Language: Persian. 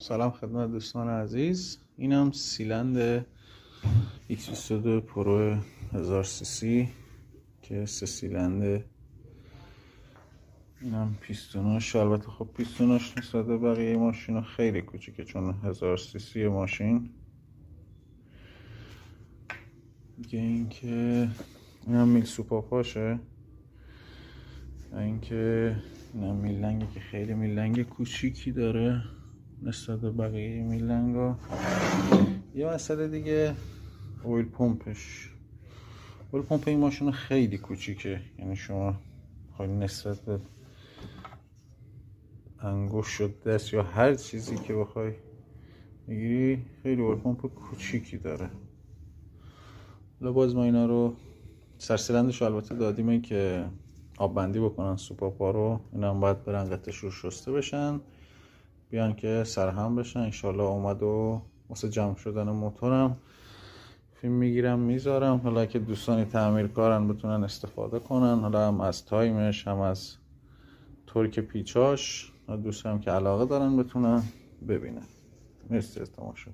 سلام خدمت دوستان عزیز. اینم سیلند X22 پرو 1000 سی سی که 3 سیلنده. اینم پیستوناش. البته خب پیستوناش نسبت به بقیه ماشینا خیلی کوچیکه چون 1000 سی سی ماشین. دیگه اینکه اینم میل سوپاپاشه. اینکه اینم میلنگی که خیلی میلنگ کوچیکی داره نسبت به بقیه میلنگا. یه مسئله دیگه اویل پمپش. اویل پمپ این ماشین خیلی کوچیکه، یعنی شما خواهی نسبت به انگشت و دست یا هر چیزی که بخوای بگیری خیلی اویل پمپ کوچیکی داره. حالا باز ما اینا رو سرسیلندش البته دادیم که آب بندی بکنن سوپاپا رو. اینا هم باید برن قطعش رو شسته بشن بیان که سرهم بشن. انشالله اومد و واسه جمع شدن موتورم فیلم میگیرم میذارم. حالا که دوستانی تعمیر کارن بتونن استفاده کنن، حالا هم از تایمش هم از ترک پیچاش. دوستان که علاقه دارن بتونن ببینن. مرسی از تماشا.